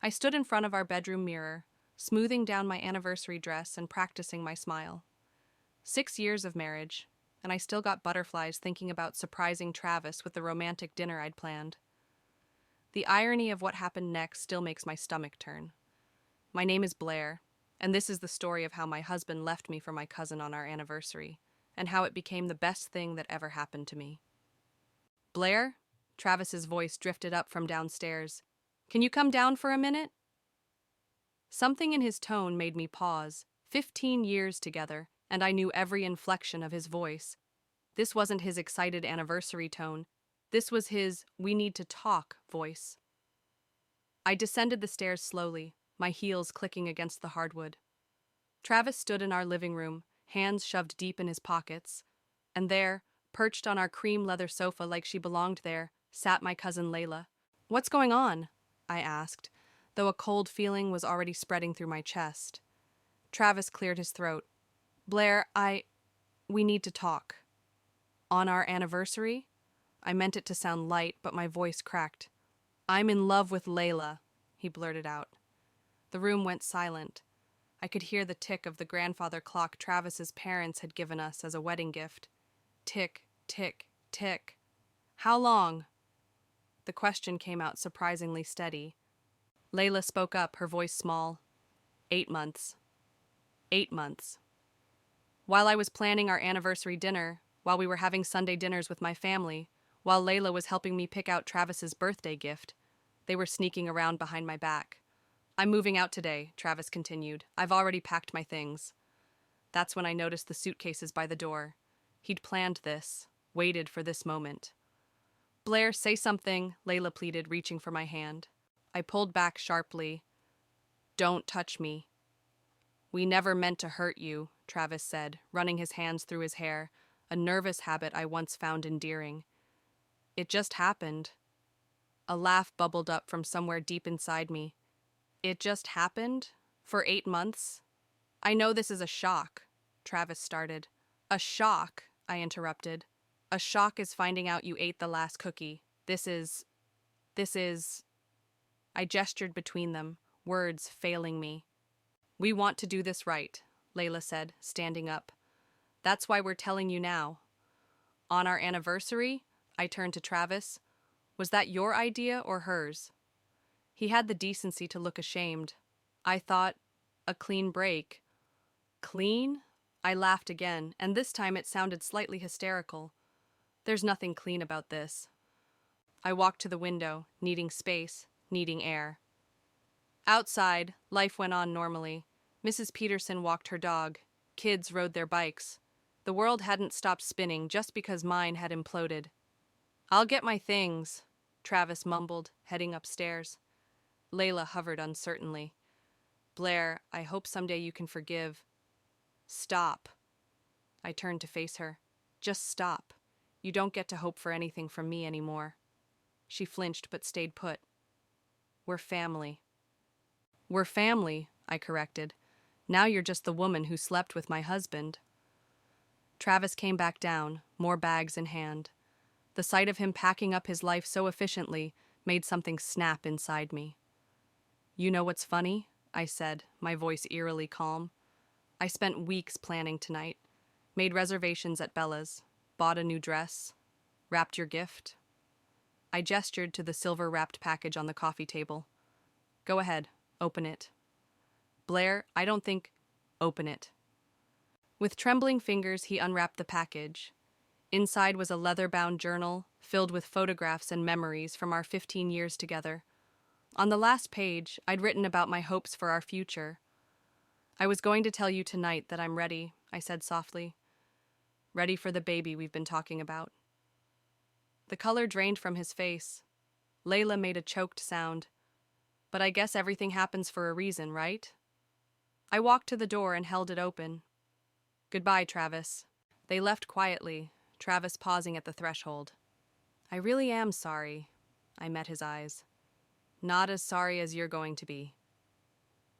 I stood in front of our bedroom mirror, smoothing down my anniversary dress and practicing my smile. 6 years of marriage, and I still got butterflies thinking about surprising Travis with the romantic dinner I'd planned. The irony of what happened next still makes my stomach turn. My name is Blair, and this is the story of how my husband left me for my cousin on our anniversary, and how it became the best thing that ever happened to me. Blair? Travis's voice drifted up from downstairs. Can you come down for a minute? Something in his tone made me pause. 15 years together, and I knew every inflection of his voice. This wasn't his excited anniversary tone. This was his "we need to talk" voice. I descended the stairs slowly, my heels clicking against the hardwood. Travis stood in our living room, hands shoved deep in his pockets, and there, perched on our cream leather sofa like she belonged there, sat my cousin Layla. "What's going on?" I asked, though a cold feeling was already spreading through my chest. Travis cleared his throat. "Blair, we need to talk." "On our anniversary?" I meant it to sound light, but my voice cracked. "I'm in love with Layla," he blurted out. The room went silent. I could hear the tick of the grandfather clock Travis's parents had given us as a wedding gift. Tick, tick, tick. "How long?" The question came out surprisingly steady. Layla spoke up, her voice small. 8 months. 8 months. While I was planning our anniversary dinner, while we were having Sunday dinners with my family, while Layla was helping me pick out Travis's birthday gift, they were sneaking around behind my back. "I'm moving out today," Travis continued. "I've already packed my things." That's when I noticed the suitcases by the door. He'd planned this, waited for this moment. "Blair, say something," Layla pleaded, reaching for my hand. I pulled back sharply. "Don't touch me." "We never meant to hurt you," Travis said, running his hands through his hair, a nervous habit I once found endearing. "It just happened." A laugh bubbled up from somewhere deep inside me. "It just happened? For 8 months? I know this is a shock," Travis started. "A shock," I interrupted. "A shock is finding out you ate the last cookie. This is... I gestured between them, words failing me. "We want to do this right," Layla said, standing up. "That's why we're telling you now." "On our anniversary?" I turned to Travis. "Was that your idea or hers?" He had the decency to look ashamed. I thought, a clean break. "Clean?" I laughed again, and this time it sounded slightly hysterical. "There's nothing clean about this." I walked to the window, needing space, needing air. Outside, life went on normally. Mrs. Peterson walked her dog. Kids rode their bikes. The world hadn't stopped spinning just because mine had imploded. "I'll get my things," Travis mumbled, heading upstairs. Layla hovered uncertainly. "Blair, I hope someday you can forgive." "Stop." I turned to face her. "Just stop. You don't get to hope for anything from me anymore." She flinched but stayed put. "We're family." "We're family," I corrected. "Now you're just the woman who slept with my husband." Travis came back down, more bags in hand. The sight of him packing up his life so efficiently made something snap inside me. "You know what's funny?" I said, my voice eerily calm. "I spent weeks planning tonight. Made reservations at Bella's, bought a new dress, wrapped your gift." I gestured to the silver-wrapped package on the coffee table. "Go ahead, open it." "Blair, I don't think—" "Open it." With trembling fingers, he unwrapped the package. Inside was a leather-bound journal filled with photographs and memories from our 15 years together. On the last page, I'd written about my hopes for our future. "I was going to tell you tonight that I'm ready," I said softly. "Ready for the baby we've been talking about." The color drained from his face. Layla made a choked sound. "But I guess everything happens for a reason, right?" I walked to the door and held it open. "Goodbye, Travis." They left quietly, Travis pausing at the threshold. "I really am sorry." I met his eyes. "Not as sorry as you're going to be."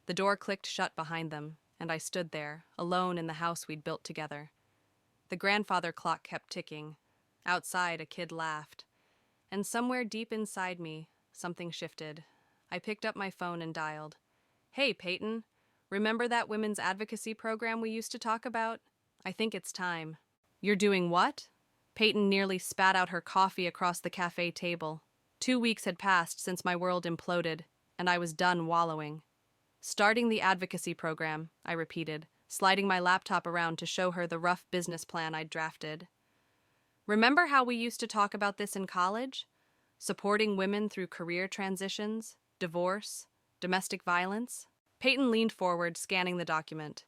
The door clicked shut behind them, and I stood there, alone in the house we'd built together. The grandfather clock kept ticking. Outside, a kid laughed. And somewhere deep inside me, something shifted. I picked up my phone and dialed. Hey, Peyton. Remember that women's advocacy program we used to talk about? I think it's time. You're doing what? Peyton nearly spat out her coffee across the cafe table. 2 weeks had passed since my world imploded, and I was done wallowing. Starting the advocacy program, I repeated, sliding my laptop around to show her the rough business plan I'd drafted. Remember how we used to talk about this in college? Supporting women through career transitions, divorce, domestic violence? Peyton leaned forward, scanning the document.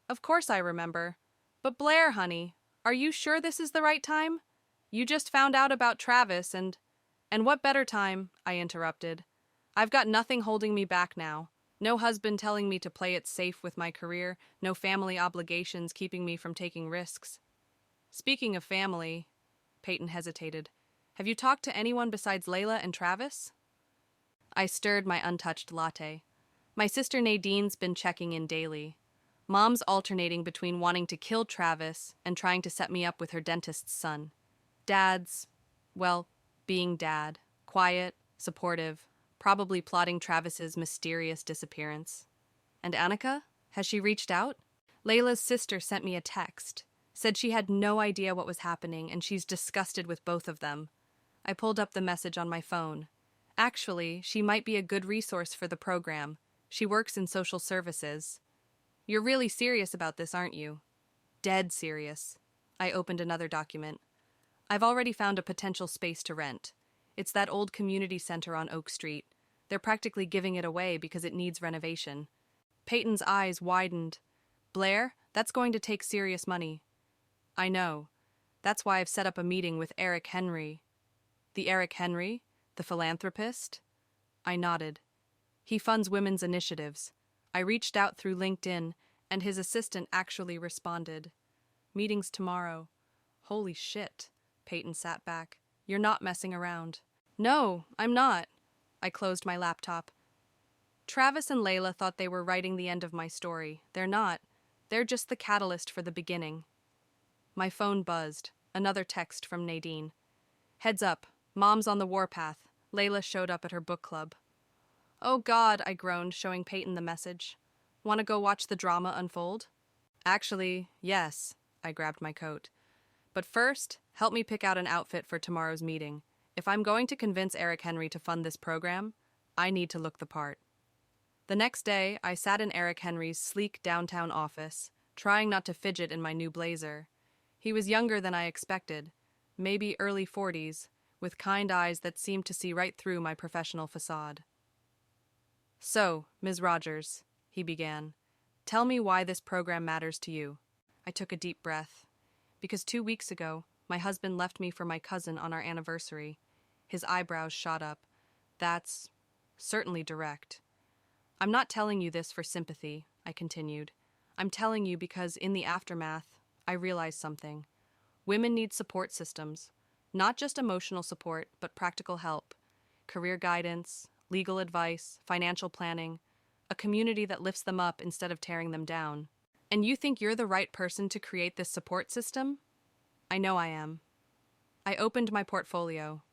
Of course I remember. But Blair, honey, are you sure this is the right time? You just found out about Travis and what better time, I interrupted. I've got nothing holding me back now. No husband telling me to play it safe with my career, no family obligations keeping me from taking risks. Speaking of family, Peyton hesitated. Have you talked to anyone besides Layla and Travis? I stirred my untouched latte. My sister Nadine's been checking in daily. Mom's alternating between wanting to kill Travis and trying to set me up with her dentist's son. Dad's, well, being dad. Quiet, supportive, probably plotting Travis's mysterious disappearance. And Annika? Has she reached out? Layla's sister sent me a text. Said she had no idea what was happening and she's disgusted with both of them. I pulled up the message on my phone. Actually, she might be a good resource for the program. She works in social services. You're really serious about this, aren't you? Dead serious. I opened another document. I've already found a potential space to rent. It's that old community center on Oak Street. They're practically giving it away because it needs renovation. Peyton's eyes widened. Blair, that's going to take serious money. I know. That's why I've set up a meeting with Eric Henry. The Eric Henry? The philanthropist? I nodded. He funds women's initiatives. I reached out through LinkedIn, and his assistant actually responded. Meeting's tomorrow. Holy shit. Peyton sat back. You're not messing around. No, I'm not. I closed my laptop. Travis and Layla thought they were writing the end of my story. They're not. They're just the catalyst for the beginning. My phone buzzed. Another text from Nadine. Heads up. Mom's on the warpath. Layla showed up at her book club. Oh God, I groaned, showing Peyton the message. Want to go watch the drama unfold? Actually, yes. I grabbed my coat. But first, help me pick out an outfit for tomorrow's meeting. If I'm going to convince Eric Henry to fund this program, I need to look the part. The next day, I sat in Eric Henry's sleek downtown office, trying not to fidget in my new blazer. He was younger than I expected, maybe early 40s, with kind eyes that seemed to see right through my professional facade. So, Ms. Rogers, he began, tell me why this program matters to you. I took a deep breath. Because 2 weeks ago, my husband left me for my cousin on our anniversary. His eyebrows shot up. That's certainly direct. I'm not telling you this for sympathy, I continued. I'm telling you because in the aftermath, I realized something. Women need support systems. Not just emotional support, but practical help. Career guidance, legal advice, financial planning. A community that lifts them up instead of tearing them down. And you think you're the right person to create this support system? I know I am. I opened my portfolio.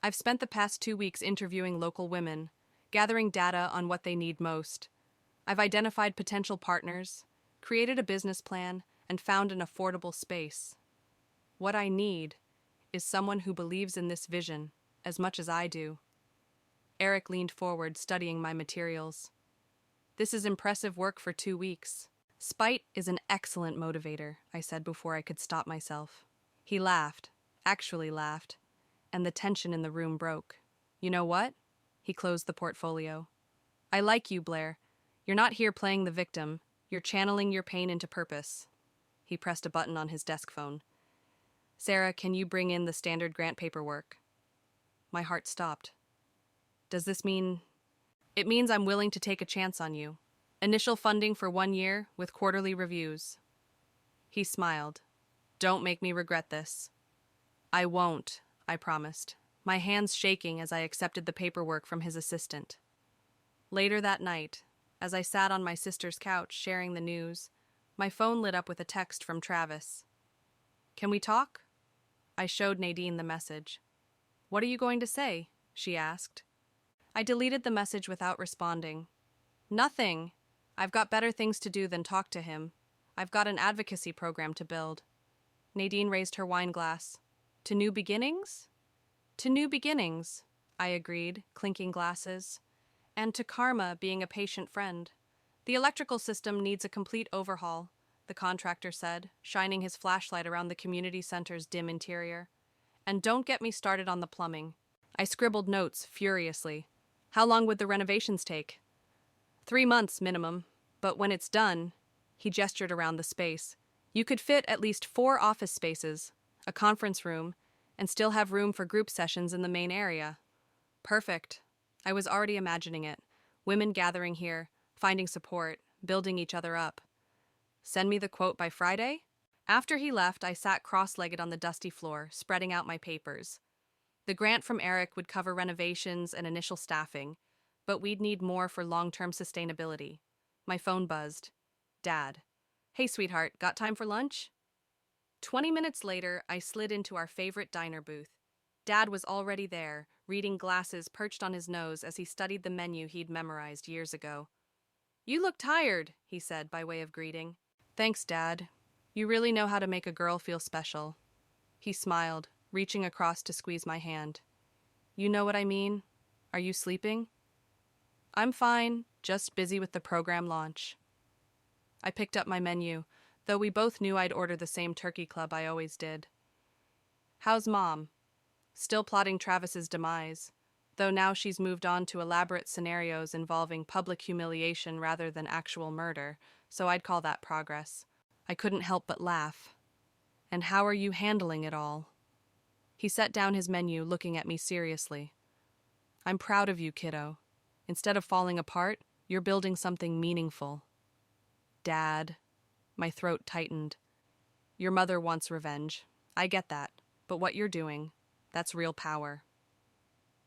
I've spent the past 2 weeks interviewing local women, gathering data on what they need most. I've identified potential partners, created a business plan, and found an affordable space. What I need is someone who believes in this vision as much as I do. Eric leaned forward, studying my materials. This is impressive work for 2 weeks. Spite is an excellent motivator, I said before I could stop myself. He laughed, actually laughed, and the tension in the room broke. You know what? He closed the portfolio. I like you, Blair. You're not here playing the victim. You're channeling your pain into purpose. He pressed a button on his desk phone. Sarah, can you bring in the standard grant paperwork? My heart stopped. Does this mean... It means I'm willing to take a chance on you. Initial funding for 1 year with quarterly reviews. He smiled. Don't make me regret this. I won't, I promised, my hands shaking as I accepted the paperwork from his assistant. Later that night, as I sat on my sister's couch sharing the news, my phone lit up with a text from Travis. Can we talk? I showed Nadine the message. What are you going to say? She asked. I deleted the message without responding. Nothing. I've got better things to do than talk to him. I've got an advocacy program to build. Nadine raised her wine glass. To new beginnings? To new beginnings, I agreed, clinking glasses. And to karma being a patient friend. The electrical system needs a complete overhaul, the contractor said, shining his flashlight around the community center's dim interior. And don't get me started on the plumbing. I scribbled notes furiously. How long would the renovations take? 3 months minimum, but when it's done, he gestured around the space, you could fit at least 4 office spaces, a conference room, and still have room for group sessions in the main area. Perfect. I was already imagining it. Women gathering here, finding support, building each other up. Send me the quote by Friday? After he left, I sat cross-legged on the dusty floor, spreading out my papers. The grant from Eric would cover renovations and initial staffing, but we'd need more for long-term sustainability. My phone buzzed. Dad. Hey, sweetheart, got time for lunch? 20 minutes later, I slid into our favorite diner booth. Dad was already there, reading glasses perched on his nose as he studied the menu he'd memorized years ago. You look tired, he said by way of greeting. Thanks, Dad. You really know how to make a girl feel special. He smiled, reaching across to squeeze my hand. You know what I mean? Are you sleeping? I'm fine, just busy with the program launch. I picked up my menu, though we both knew I'd order the same turkey club I always did. How's Mom? Still plotting Travis's demise, though now she's moved on to elaborate scenarios involving public humiliation rather than actual murder, so I'd call that progress. I couldn't help but laugh. And how are you handling it all? He set down his menu, looking at me seriously. I'm proud of you, kiddo. Instead of falling apart, you're building something meaningful. Dad. My throat tightened. Your mother wants revenge. I get that. But what you're doing, that's real power.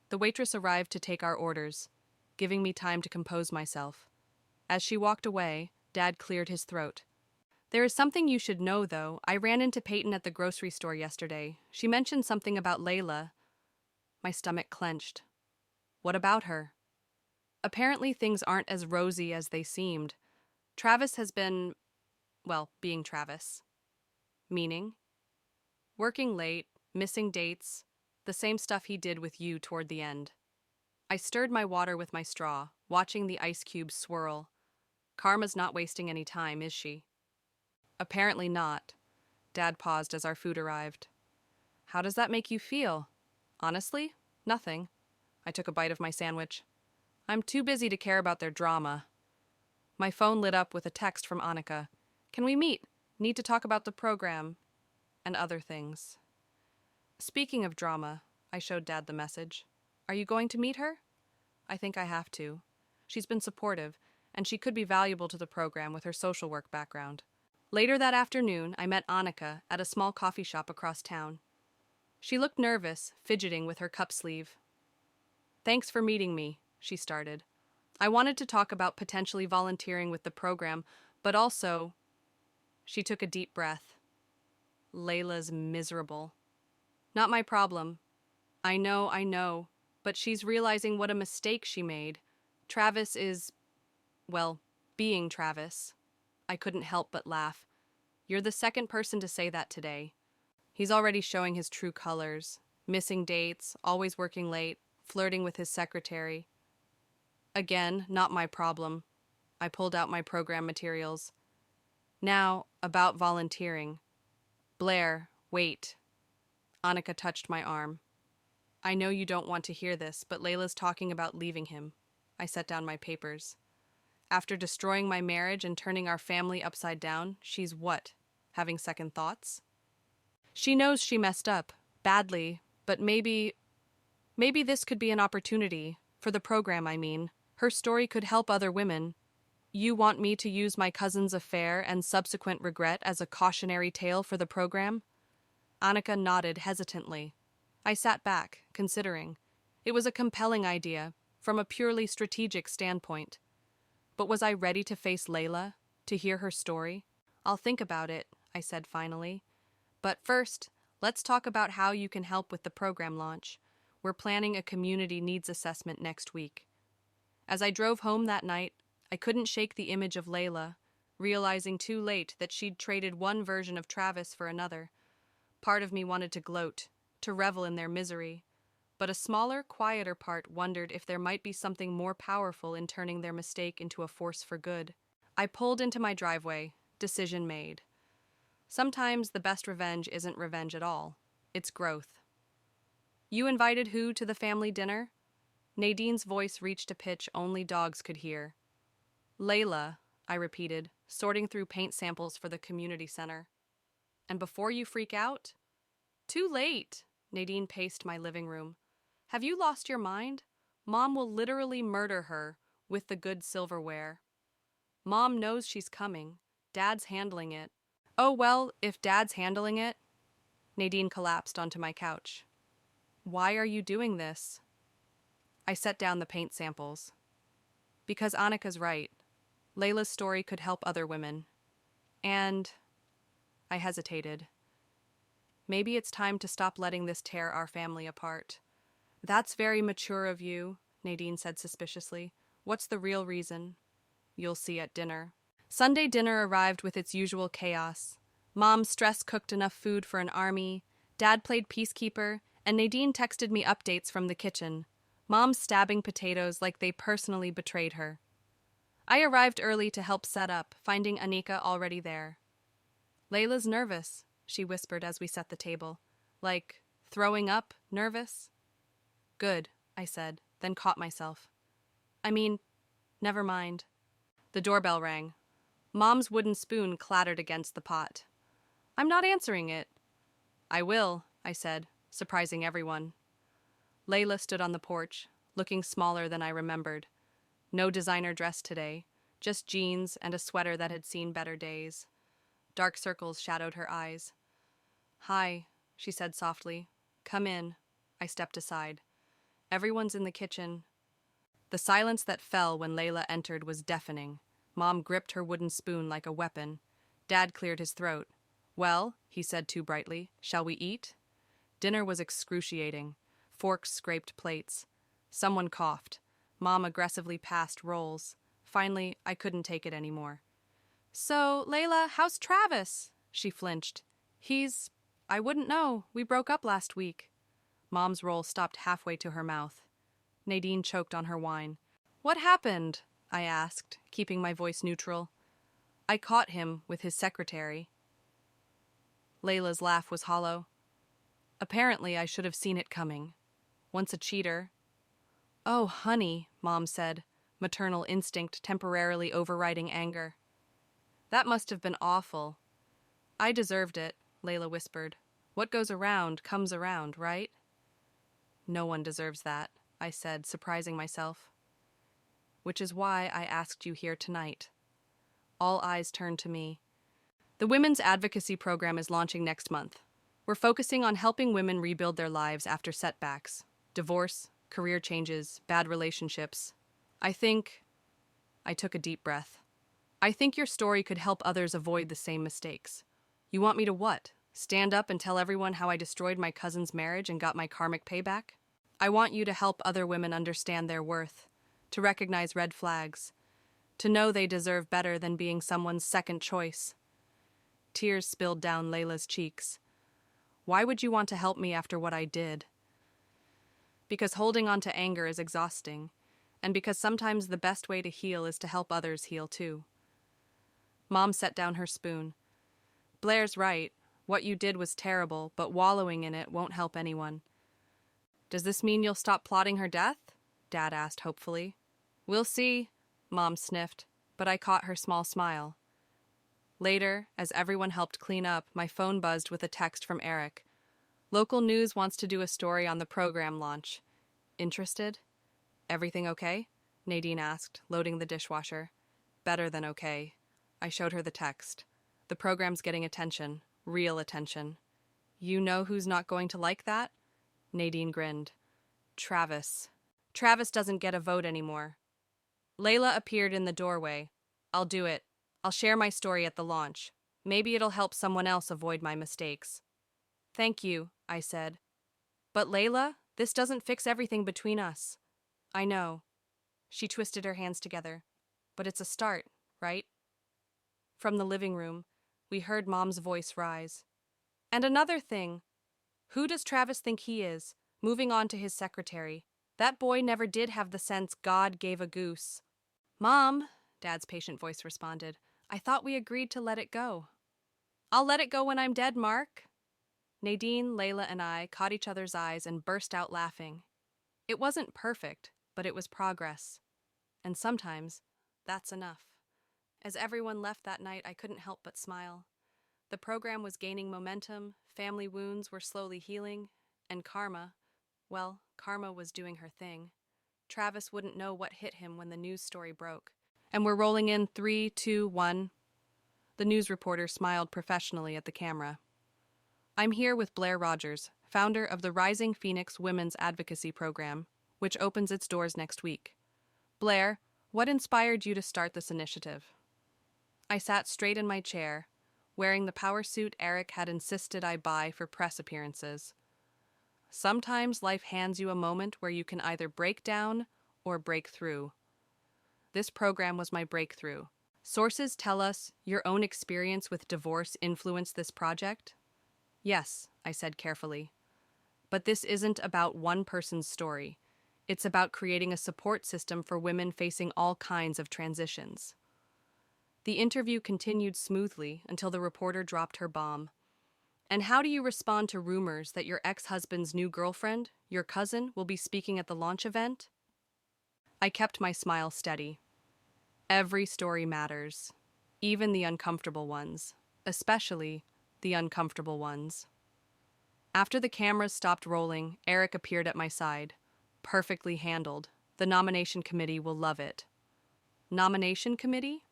The waitress arrived to take our orders, giving me time to compose myself. As she walked away, Dad cleared his throat. There is something you should know, though. I ran into Peyton at the grocery store yesterday. She mentioned something about Layla. My stomach clenched. What about her? Apparently things aren't as rosy as they seemed. Travis has been, being Travis. Meaning? Working late, missing dates, the same stuff he did with you toward the end. I stirred my water with my straw, watching the ice cubes swirl. Karma's not wasting any time, is she? Apparently not. Dad paused as our food arrived. How does that make you feel? Honestly, nothing. I took a bite of my sandwich. I'm too busy to care about their drama. My phone lit up with a text from Annika. Can we meet? Need to talk about the program. And other things. Speaking of drama, I showed Dad the message. Are you going to meet her? I think I have to. She's been supportive, and she could be valuable to the program with her social work background. Later that afternoon, I met Annika at a small coffee shop across town. She looked nervous, fidgeting with her cup sleeve. Thanks for meeting me, she started. I wanted to talk about potentially volunteering with the program, but also... She took a deep breath. Layla's miserable. Not my problem. I know, but she's realizing what a mistake she made. Travis is, being Travis. I couldn't help but laugh. You're the second person to say that today. He's already showing his true colors. Missing dates, always working late, flirting with his secretary. Again, not my problem. I pulled out my program materials. Now, about volunteering. Blair, wait. Annika touched my arm. I know you don't want to hear this, but Layla's talking about leaving him. I set down my papers. After destroying my marriage and turning our family upside down, she's what? Having second thoughts? She knows she messed up, badly, but maybe this could be an opportunity, for the program, I mean. Her story could help other women. You want me to use my cousin's affair and subsequent regret as a cautionary tale for the program? Annika nodded hesitantly. I sat back, considering. It was a compelling idea, from a purely strategic standpoint. But was I ready to face Layla, to hear her story? I'll think about it, I said finally. But first, let's talk about how you can help with the program launch. We're planning a community needs assessment next week. As I drove home that night, I couldn't shake the image of Layla, realizing too late that she'd traded one version of Travis for another. Part of me wanted to gloat, to revel in their misery, but a smaller, quieter part wondered if there might be something more powerful in turning their mistake into a force for good. I pulled into my driveway, decision made. Sometimes the best revenge isn't revenge at all, it's growth. You invited who to the family dinner? Nadine's voice reached a pitch only dogs could hear. Layla, I repeated, sorting through paint samples for the community center. And before you freak out? Too late, Nadine paced my living room. Have you lost your mind? Mom will literally murder her with the good silverware. Mom knows she's coming. Dad's handling it. Oh, well, if Dad's handling it. Nadine collapsed onto my couch. Why are you doing this? I set down the paint samples. Because Annika's right. Layla's story could help other women. And I hesitated. Maybe it's time to stop letting this tear our family apart. That's very mature of you, Nadine said suspiciously. What's the real reason? You'll see at dinner. Sunday dinner arrived with its usual chaos. Mom stress-cooked enough food for an army, Dad played peacekeeper, and Nadine texted me updates from the kitchen. Mom stabbing potatoes like they personally betrayed her. I arrived early to help set up, finding Annika already there. Layla's nervous, she whispered as we set the table. Like, throwing up, nervous? Good, I said, then caught myself. Never mind. The doorbell rang. Mom's wooden spoon clattered against the pot. I'm not answering it. I will, I said, surprising everyone. Layla stood on the porch, looking smaller than I remembered. No designer dress today, just jeans and a sweater that had seen better days. Dark circles shadowed her eyes. Hi, she said softly. Come in. I stepped aside. Everyone's in the kitchen. The silence that fell when Layla entered was deafening. Mom gripped her wooden spoon like a weapon. Dad cleared his throat. Well, he said too brightly, shall we eat? Dinner was excruciating. Forks scraped plates. Someone coughed. Mom aggressively passed rolls. Finally, I couldn't take it anymore. So, Layla, how's Travis? She flinched. I wouldn't know. We broke up last week. Mom's roll stopped halfway to her mouth. Nadine choked on her wine. What happened? I asked, keeping my voice neutral. I caught him with his secretary. Layla's laugh was hollow. Apparently, I should have seen it coming. Once a cheater. Oh, honey, Mom said, maternal instinct temporarily overriding anger. That must have been awful. I deserved it, Layla whispered. What goes around comes around, right? No one deserves that, I said, surprising myself. Which is why I asked you here tonight. All eyes turned to me. The Women's Advocacy Program is launching next month. We're focusing on helping women rebuild their lives after setbacks, divorce, career changes, bad relationships. I took a deep breath. I think your story could help others avoid the same mistakes. You want me to what? Stand up and tell everyone how I destroyed my cousin's marriage and got my karmic payback? I want you to help other women understand their worth, to recognize red flags, to know they deserve better than being someone's second choice. Tears spilled down Layla's cheeks. Why would you want to help me after what I did? Because holding on to anger is exhausting, and because sometimes the best way to heal is to help others heal too. Mom set down her spoon. Blair's right. What you did was terrible, but wallowing in it won't help anyone. Does this mean you'll stop plotting her death? Dad asked hopefully. We'll see, Mom sniffed, but I caught her small smile. Later, as everyone helped clean up, my phone buzzed with a text from Eric. Local news wants to do a story on the program launch. Interested? Everything okay? Nadine asked, loading the dishwasher. Better than okay. I showed her the text. The program's getting attention. Real attention. You know who's not going to like that? Nadine grinned. Travis. Travis doesn't get a vote anymore. Layla appeared in the doorway. I'll do it. I'll share my story at the launch. Maybe it'll help someone else avoid my mistakes. Thank you, I said. But Layla, This doesn't fix everything between us. I know. She twisted her hands together. But it's a start, right? From the living room, we heard Mom's voice rise. And another thing. Who does Travis think he is? Moving on to his secretary. That boy never did have the sense God gave a goose. Mom, Dad's patient voice responded, I thought we agreed to let it go. I'll let it go when I'm dead, Mark. Nadine, Layla, and I caught each other's eyes and burst out laughing. It wasn't perfect, but it was progress. And sometimes, that's enough. As everyone left that night, I couldn't help but smile. The program was gaining momentum, family wounds were slowly healing, and karma was doing her thing. Travis wouldn't know what hit him when the news story broke. And we're rolling in 3, 2, 1. The news reporter smiled professionally at the camera. I'm here with Blair Rogers, founder of the Rising Phoenix Women's Advocacy Program, which opens its doors next week. Blair, what inspired you to start this initiative? I sat straight in my chair, wearing the power suit Eric had insisted I buy for press appearances. Sometimes life hands you a moment where you can either break down or break through. This program was my breakthrough. Sources tell us your own experience with divorce influenced this project? Yes, I said carefully. But this isn't about one person's story. It's about creating a support system for women facing all kinds of transitions. The interview continued smoothly until the reporter dropped her bomb. And how do you respond to rumors that your ex-husband's new girlfriend, your cousin, will be speaking at the launch event? I kept my smile steady. Every story matters, even the uncomfortable ones, especially the uncomfortable ones. After the cameras stopped rolling, Eric appeared at my side. Perfectly handled. The nomination committee will love it. Nomination committee?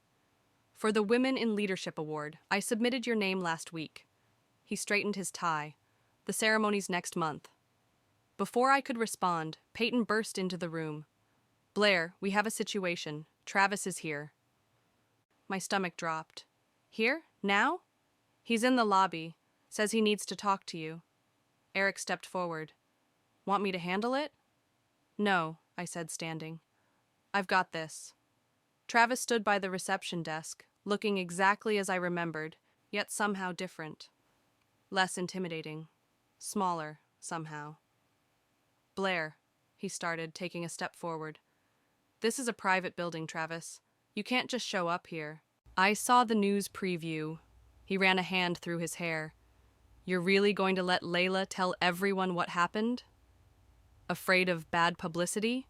For the Women in Leadership Award, I submitted your name last week. He straightened his tie. The ceremony's next month. Before I could respond, Peyton burst into the room. Blair, we have a situation. Travis is here. My stomach dropped. Here? Now? He's in the lobby. Says he needs to talk to you. Eric stepped forward. Want me to handle it? No, I said, standing. I've got this. Travis stood by the reception desk, looking exactly as I remembered, yet somehow different. Less intimidating. Smaller, somehow. Blair, he started, taking a step forward. This is a private building, Travis. You can't just show up here. I saw the news preview. He ran a hand through his hair. You're really going to let Layla tell everyone what happened? Afraid of bad publicity?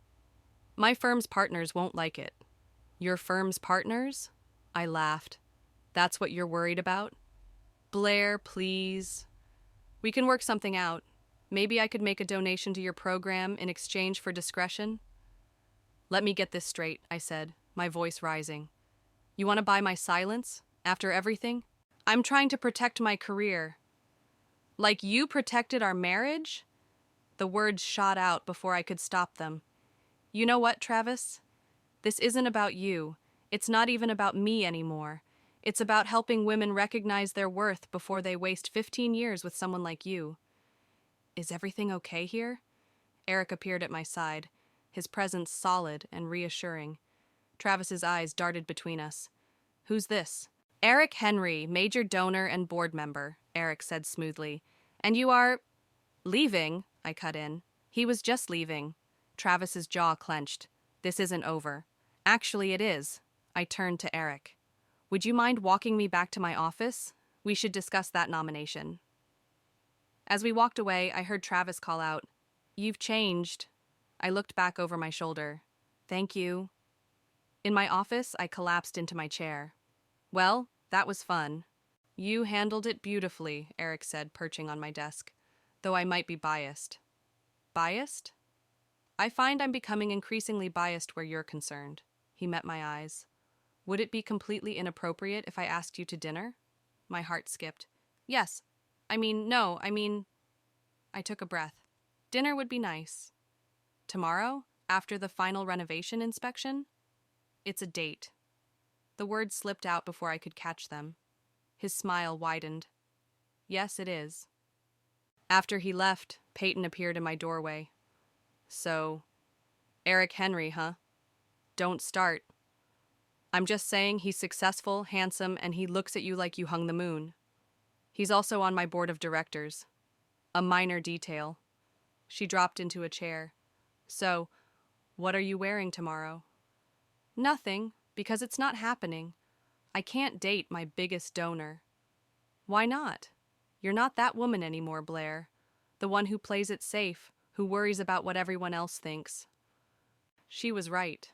My firm's partners won't like it. Your firm's partners? I laughed. That's what you're worried about? Blair, please. We can work something out. Maybe I could make a donation to your program in exchange for discretion? Let me get this straight, I said, my voice rising. You want to buy my silence, after everything? I'm trying to protect my career. Like you protected our marriage? The words shot out before I could stop them. You know what, Travis? This isn't about you. It's not even about me anymore. It's about helping women recognize their worth before they waste 15 years with someone like you. Is everything okay here? Eric appeared at my side, his presence solid and reassuring. Travis's eyes darted between us. Who's this? Eric Henry, major donor and board member, Eric said smoothly. And you are... leaving, I cut in. He was just leaving. Travis's jaw clenched. This isn't over. Actually, it is. I turned to Eric. Would you mind walking me back to my office? We should discuss that nomination. As we walked away, I heard Travis call out, You've changed. I looked back over my shoulder. Thank you. In my office, I collapsed into my chair. Well, that was fun. You handled it beautifully, Eric said, perching on my desk, though I might be biased. Biased? I find I'm becoming increasingly biased where you're concerned. He met my eyes. Would it be completely inappropriate if I asked you to dinner? My heart skipped. Yes. No. I took a breath. Dinner would be nice. Tomorrow? After the final renovation inspection? It's a date. The words slipped out before I could catch them. His smile widened. Yes, it is. After he left, Peyton appeared in my doorway. So, Eric Henry, huh? Don't start. I'm just saying he's successful, handsome, and he looks at you like you hung the moon. He's also on my board of directors. A minor detail. She dropped into a chair. So, what are you wearing tomorrow? Nothing, because it's not happening. I can't date my biggest donor. Why not? You're not that woman anymore, Blair. The one who plays it safe, who worries about what everyone else thinks. She was right.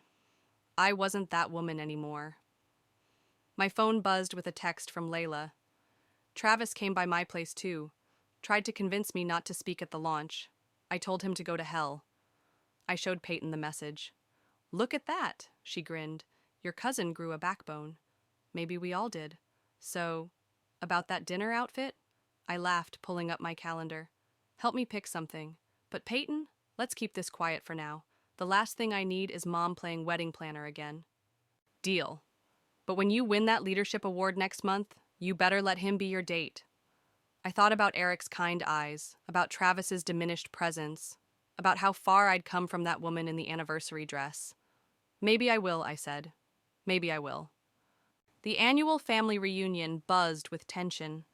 I wasn't that woman anymore. My phone buzzed with a text from Layla. Travis came by my place too. Tried to convince me not to speak at the launch. I told him to go to hell. I showed Peyton the message. Look at that, she grinned. Your cousin grew a backbone. Maybe we all did. So, about that dinner outfit? I laughed, pulling up my calendar. Help me pick something. But Peyton, let's keep this quiet for now. The last thing I need is Mom playing wedding planner again. Deal. But when you win that leadership award next month, you better let him be your date. I thought about Eric's kind eyes, about Travis's diminished presence, about how far I'd come from that woman in the anniversary dress. Maybe I will, I said. Maybe I will. The annual family reunion buzzed with tension.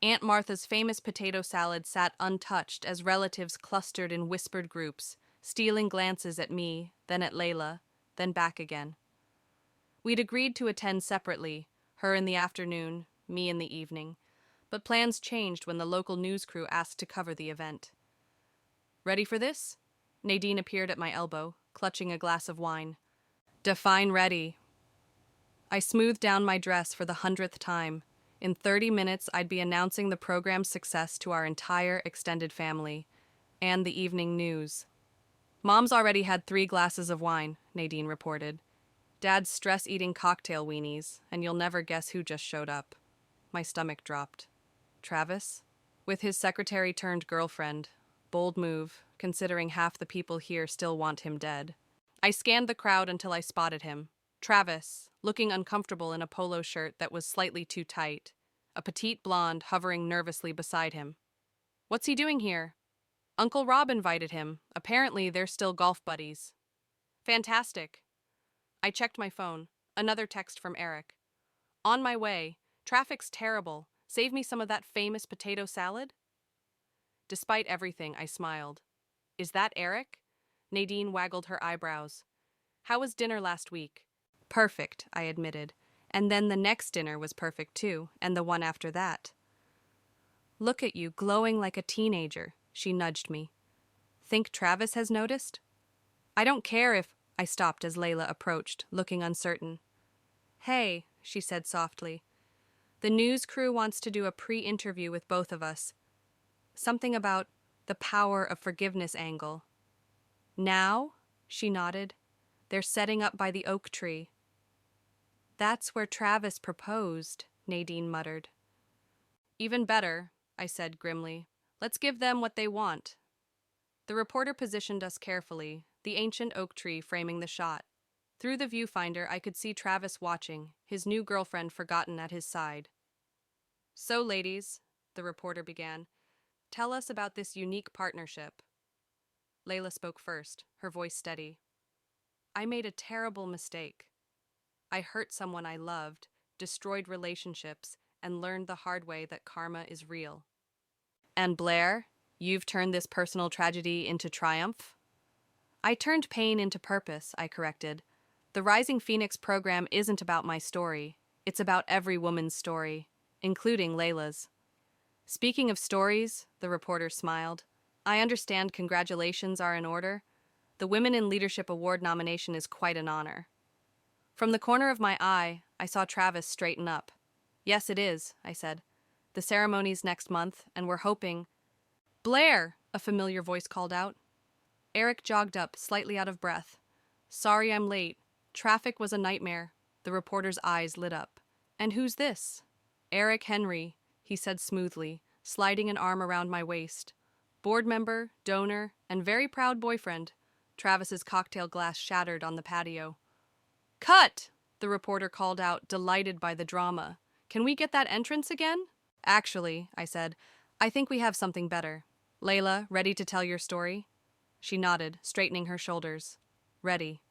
Aunt Martha's famous potato salad sat untouched as relatives clustered in whispered groups, stealing glances at me, then at Layla, then back again. We'd agreed to attend separately, her in the afternoon, me in the evening, but plans changed when the local news crew asked to cover the event. Ready for this? Nadine appeared at my elbow, clutching a glass of wine. Define ready. I smoothed down my dress for the 100th time. In 30 minutes, I'd be announcing the program's success to our entire extended family, and the evening news. Mom's already had 3 glasses of wine, Nadine reported. Dad's stress-eating cocktail weenies, and you'll never guess who just showed up. My stomach dropped. Travis? With his secretary-turned-girlfriend. Bold move, considering half the people here still want him dead. I scanned the crowd until I spotted him. Travis, looking uncomfortable in a polo shirt that was slightly too tight. A petite blonde hovering nervously beside him. What's he doing here? Uncle Rob invited him. Apparently, they're still golf buddies. Fantastic. I checked my phone. Another text from Eric. On my way. Traffic's terrible. Save me some of that famous potato salad? Despite everything, I smiled. Is that Eric? Nadine waggled her eyebrows. How was dinner last week? Perfect, I admitted. And then the next dinner was perfect too, and the one after that. Look at you, glowing like a teenager, she nudged me. Think Travis has noticed? I don't care if... I stopped as Layla approached, looking uncertain. Hey, she said softly. The news crew wants to do a pre-interview with both of us. Something about the power of forgiveness angle. Now? She nodded. They're setting up by the oak tree. That's where Travis proposed, Nadine muttered. Even better, I said grimly. Let's give them what they want. The reporter positioned us carefully, the ancient oak tree framing the shot. Through the viewfinder, I could see Travis watching, his new girlfriend forgotten at his side. So, ladies, the reporter began, tell us about this unique partnership. Layla spoke first, her voice steady. I made a terrible mistake. I hurt someone I loved, destroyed relationships, and learned the hard way that karma is real. And Blair, you've turned this personal tragedy into triumph? I turned pain into purpose, I corrected. The Rising Phoenix program isn't about my story. It's about every woman's story, including Layla's. Speaking of stories, the reporter smiled, I understand congratulations are in order. The Women in Leadership Award nomination is quite an honor. From the corner of my eye, I saw Travis straighten up. Yes, it is, I said. The ceremony's next month, and we're hoping... Blair, a familiar voice called out. Eric jogged up, slightly out of breath. Sorry I'm late. Traffic was a nightmare. The reporter's eyes lit up. And who's this? Eric Henry, he said smoothly, sliding an arm around my waist. Board member, donor, and very proud boyfriend. Travis's cocktail glass shattered on the patio. Cut! The reporter called out, delighted by the drama. Can we get that entrance again? Actually, I said, I think we have something better. Layla, ready to tell your story? She nodded, straightening her shoulders. Ready.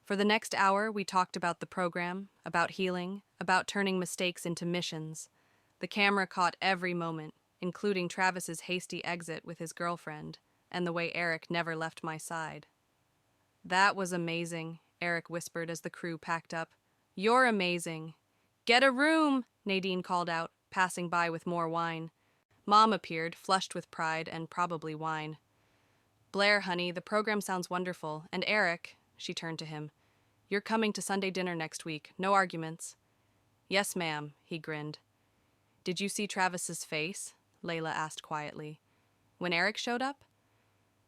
For the next hour, we talked about the program, about healing, about turning mistakes into missions. The camera caught every moment, including Travis's hasty exit with his girlfriend, and the way Eric never left my side. That was amazing, Eric whispered as the crew packed up. You're amazing. Get a room, Nadine called out, passing by with more wine. Mom appeared, flushed with pride and probably wine. Blair, honey, the program sounds wonderful, and Eric, she turned to him, you're coming to Sunday dinner next week, no arguments. Yes, ma'am, he grinned. Did you see Travis's face? Layla asked quietly. When Eric showed up?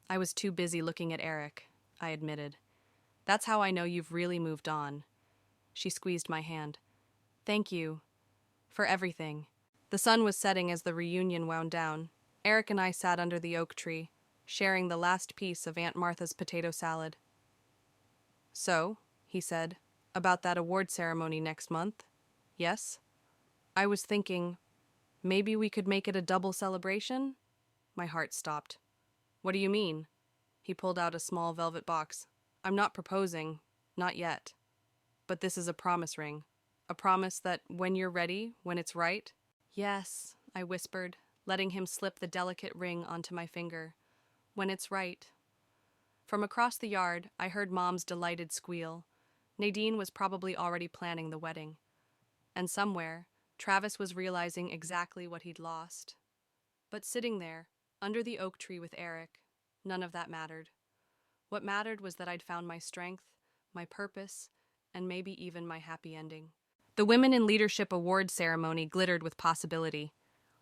I was too busy looking at Eric, I admitted. That's how I know you've really moved on. She squeezed my hand. Thank you. For everything. The sun was setting as the reunion wound down. Eric and I sat under the oak tree, sharing the last piece of Aunt Martha's potato salad. So, he said, about that award ceremony next month? Yes? I was thinking, maybe we could make it a double celebration? My heart stopped. What do you mean? He pulled out a small velvet box. I'm not proposing, not yet. But this is a promise ring. A promise that when you're ready, when it's right. Yes, I whispered, letting him slip the delicate ring onto my finger. When it's right. From across the yard, I heard Mom's delighted squeal. Nadine was probably already planning the wedding. And somewhere, Travis was realizing exactly what he'd lost. But sitting there, under the oak tree with Eric, none of that mattered. What mattered was that I'd found my strength, my purpose, and maybe even my happy ending. The Women in Leadership Awards ceremony glittered with possibility.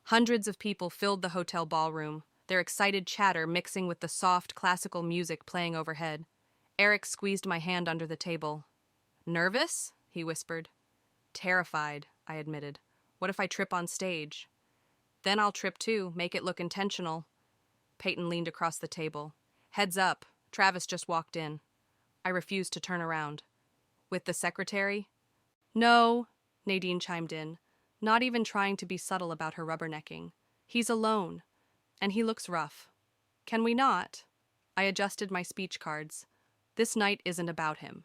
Hundreds of people filled the hotel ballroom, their excited chatter mixing with the soft, classical music playing overhead. Eric squeezed my hand under the table. Nervous? He whispered. Terrified, I admitted. What if I trip on stage? Then I'll trip too, make it look intentional. Peyton leaned across the table. Heads up, Travis just walked in. I refused to turn around. With the secretary? No, Nadine chimed in, not even trying to be subtle about her rubbernecking. He's alone, and he looks rough. Can we not? I adjusted my speech cards. This night isn't about him.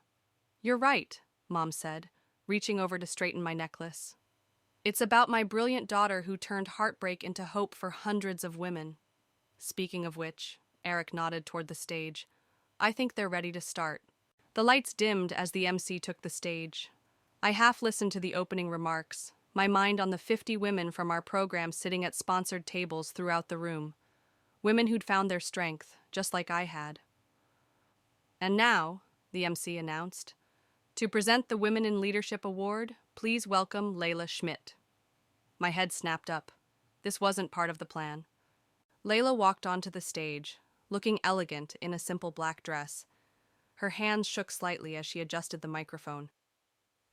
You're right, Mom said, reaching over to straighten my necklace. It's about my brilliant daughter who turned heartbreak into hope for hundreds of women. Speaking of which, Eric nodded toward the stage. I think they're ready to start. The lights dimmed as the MC took the stage. I half listened to the opening remarks, my mind on the 50 women from our program sitting at sponsored tables throughout the room. Women who'd found their strength, just like I had. And now, the MC announced, to present the Women in Leadership Award, please welcome Layla Schmidt. My head snapped up. This wasn't part of the plan. Layla walked onto the stage, looking elegant in a simple black dress. Her hands shook slightly as she adjusted the microphone.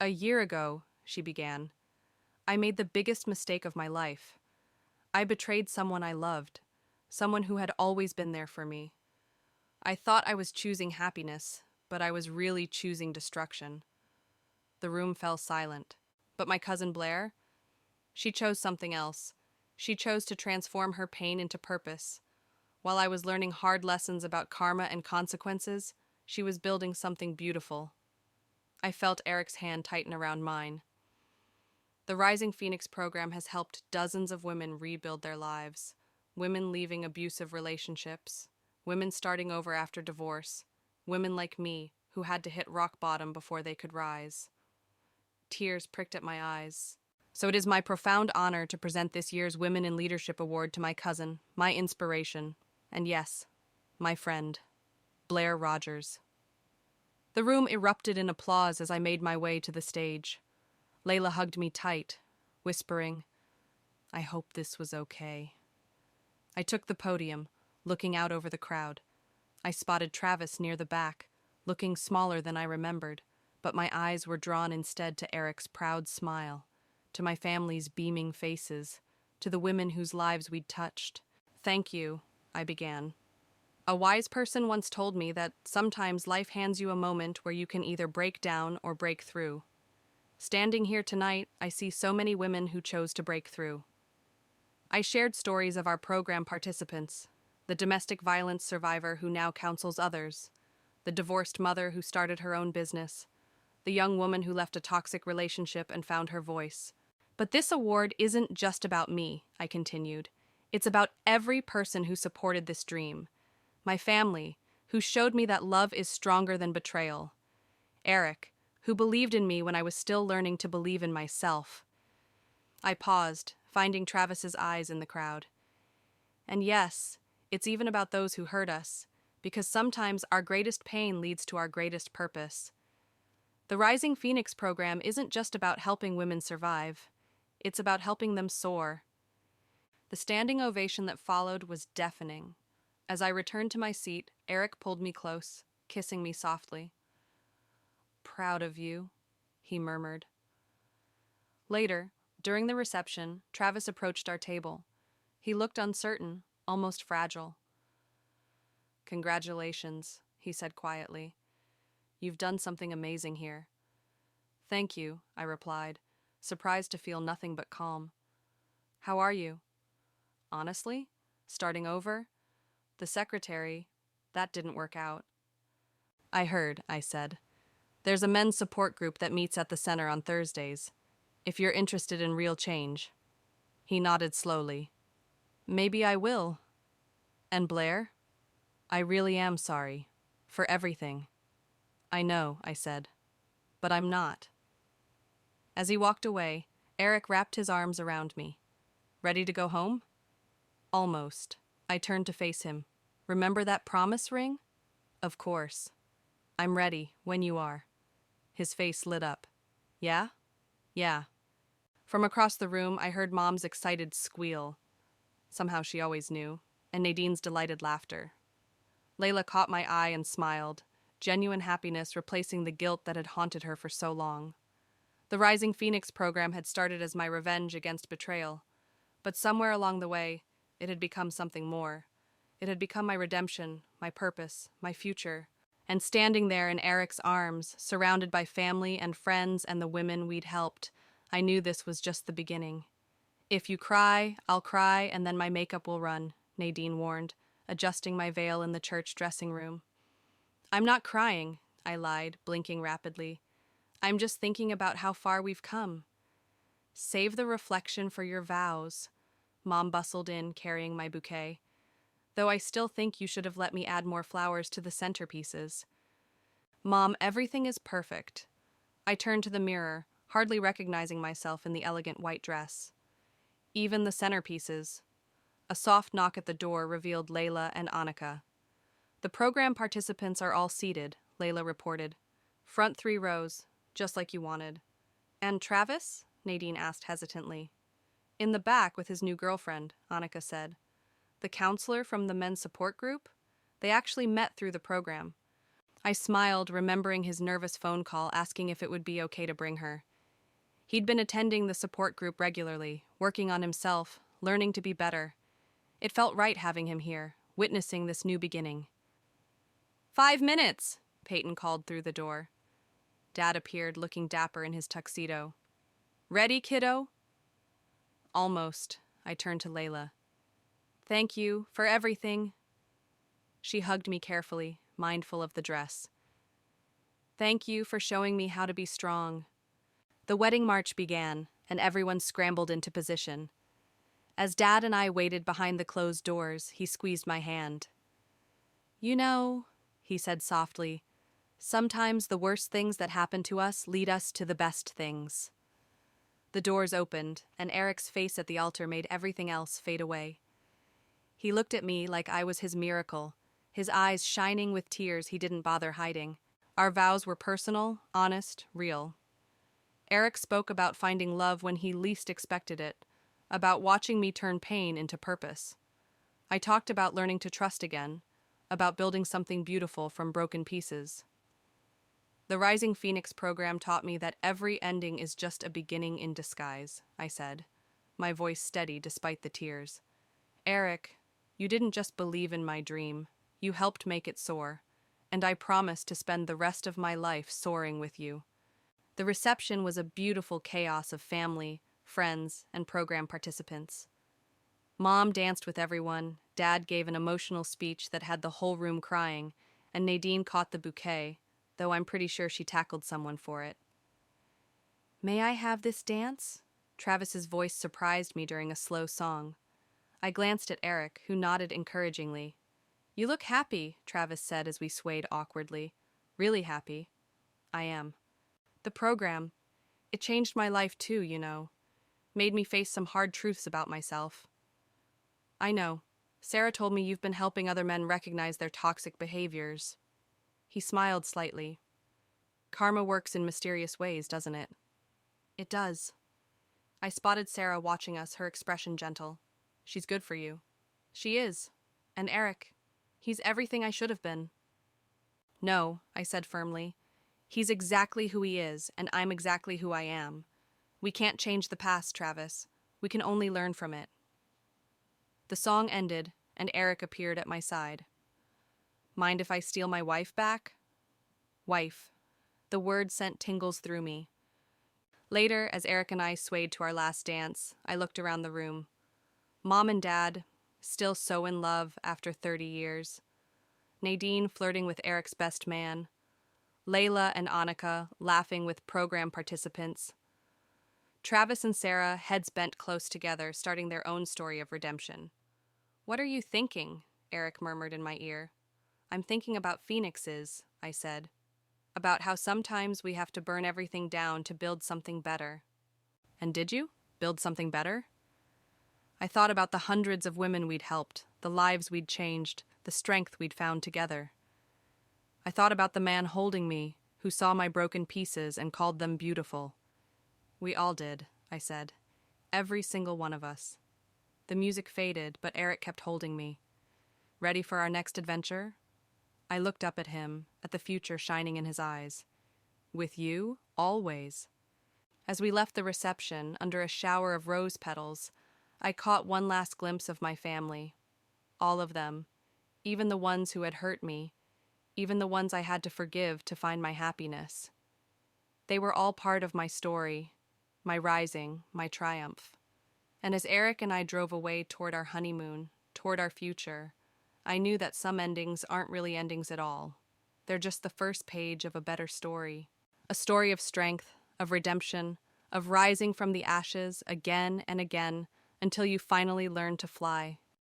A year ago, she began, I made the biggest mistake of my life. I betrayed someone I loved, someone who had always been there for me. I thought I was choosing happiness, but I was really choosing destruction. The room fell silent. But my cousin Blair? She chose something else. She chose to transform her pain into purpose. While I was learning hard lessons about karma and consequences, she was building something beautiful. I felt Eric's hand tighten around mine. The Rising Phoenix program has helped dozens of women rebuild their lives. Women leaving abusive relationships. Women starting over after divorce. Women like me, who had to hit rock bottom before they could rise. Tears pricked at my eyes. So it is my profound honor to present this year's Women in Leadership Award to my cousin, my inspiration, and yes, my friend, Blair Rogers. The room erupted in applause as I made my way to the stage. Layla hugged me tight, whispering, I hope this was okay. I took the podium, looking out over the crowd. I spotted Travis near the back, looking smaller than I remembered, but my eyes were drawn instead to Eric's proud smile, to my family's beaming faces, to the women whose lives we'd touched. Thank you, I began. A wise person once told me that sometimes life hands you a moment where you can either break down or break through. Standing here tonight, I see so many women who chose to break through. I shared stories of our program participants, The domestic violence survivor who now counsels others. The divorced mother who started her own business. The young woman who left a toxic relationship and found her voice. But this award isn't just about me, I continued. It's about every person who supported this dream. My family, who showed me that love is stronger than betrayal. Eric, who believed in me when I was still learning to believe in myself. I paused, finding Travis's eyes in the crowd. And yes, it's even about those who hurt us, because sometimes our greatest pain leads to our greatest purpose. The Rising Phoenix program isn't just about helping women survive. It's about helping them soar. The standing ovation that followed was deafening. As I returned to my seat, Eric pulled me close, kissing me softly. "Proud of you," he murmured. Later, during the reception, Travis approached our table. He looked uncertain, almost fragile. "Congratulations," he said quietly. "You've done something amazing here." "Thank you," I replied, surprised to feel nothing but calm. "How are you?" "Honestly, starting over? The secretary, that didn't work out." "I heard," I said. "There's a men's support group that meets at the center on Thursdays. If you're interested in real change." He nodded slowly. "Maybe I will." "And Blair? I really am sorry. For everything." "I know," I said. "But I'm not." As he walked away, Eric wrapped his arms around me. "Ready to go home?" "Almost." I turned to face him. "Remember that promise ring?" "Of course." "I'm ready, when you are." His face lit up. "Yeah?" "Yeah." From across the room, I heard Mom's excited squeal. Somehow she always knew, and Nadine's delighted laughter. Layla caught my eye and smiled, genuine happiness replacing the guilt that had haunted her for so long. The Rising Phoenix program had started as my revenge against betrayal, but somewhere along the way, it had become something more. It had become my redemption, my purpose, my future. And standing there in Eric's arms, surrounded by family and friends and the women we'd helped, I knew this was just the beginning. "If you cry, I'll cry, and then my makeup will run," Nadine warned, adjusting my veil in the church dressing room. "I'm not crying," I lied, blinking rapidly. "I'm just thinking about how far we've come." "Save the reflection for your vows," Mom bustled in, carrying my bouquet. "Though I still think you should have let me add more flowers to the centerpieces." "Mom, everything is perfect." I turned to the mirror, hardly recognizing myself in the elegant white dress. "Even the centerpieces." A soft knock at the door revealed Layla and Annika. "The program participants are all seated," Layla reported. "Front 3 rows, just like you wanted." "And Travis?" Nadine asked hesitantly. "In the back with his new girlfriend," Annika said. "The counselor from the men's support group? They actually met through the program." I smiled, remembering his nervous phone call asking if it would be okay to bring her. He'd been attending the support group regularly, working on himself, learning to be better. It felt right having him here, witnessing this new beginning. "5 minutes," Peyton called through the door. Dad appeared, looking dapper in his tuxedo. "Ready, kiddo?" "Almost." I turned to Layla. "Thank you for everything." She hugged me carefully, mindful of the dress. "Thank you for showing me how to be strong." The wedding march began, and everyone scrambled into position. As Dad and I waited behind the closed doors, he squeezed my hand. "You know," he said softly, "sometimes the worst things that happen to us lead us to the best things." The doors opened, and Eric's face at the altar made everything else fade away. He looked at me like I was his miracle, his eyes shining with tears he didn't bother hiding. Our vows were personal, honest, real. Eric spoke about finding love when he least expected it, about watching me turn pain into purpose. I talked about learning to trust again, about building something beautiful from broken pieces. "The Rising Phoenix program taught me that every ending is just a beginning in disguise," I said, my voice steady despite the tears. "Eric, you didn't just believe in my dream, you helped make it soar, and I promise to spend the rest of my life soaring with you." The reception was a beautiful chaos of family, friends, and program participants. Mom danced with everyone, Dad gave an emotional speech that had the whole room crying, and Nadine caught the bouquet, though I'm pretty sure she tackled someone for it. May I have this dance? Travis's voice surprised me during a slow song. I glanced at Eric, who nodded encouragingly. You look happy, Travis said as we swayed awkwardly. Really happy. I am. The program, it changed my life too, you know. Made me face some hard truths about myself. I know. Sarah told me you've been helping other men recognize their toxic behaviors. He smiled slightly. Karma works in mysterious ways, doesn't it? It does. I spotted Sarah watching us, her expression gentle. She's good for you. She is. And Eric, he's everything I should have been. No, I said firmly. He's exactly who he is, and I'm exactly who I am. We can't change the past, Travis. We can only learn from it. The song ended, and Eric appeared at my side. Mind if I steal my wife back? Wife. The word sent tingles through me. Later, as Eric and I swayed to our last dance, I looked around the room. Mom and Dad, still so in love after 30 years. Nadine flirting with Eric's best man. Layla and Annika laughing with program participants. Travis and Sarah, heads bent close together, starting their own story of redemption. What are you thinking? Eric murmured in my ear. I'm thinking about phoenixes, I said. About how sometimes we have to burn everything down to build something better. And did you? Build something better? I thought about the hundreds of women we'd helped, the lives we'd changed, the strength we'd found together. I thought about the man holding me, who saw my broken pieces and called them beautiful. We all did, I said. Every single one of us. The music faded, but Eric kept holding me. Ready for our next adventure? I looked up at him, at the future shining in his eyes. With you, always. As we left the reception, under a shower of rose petals, I caught one last glimpse of my family. All of them, even the ones who had hurt me, even the ones I had to forgive to find my happiness. They were all part of my story, my rising, my triumph. And as Eric and I drove away toward our honeymoon, toward our future, I knew that some endings aren't really endings at all. They're just the first page of a better story. A story of strength, of redemption, of rising from the ashes again and again until you finally learn to fly.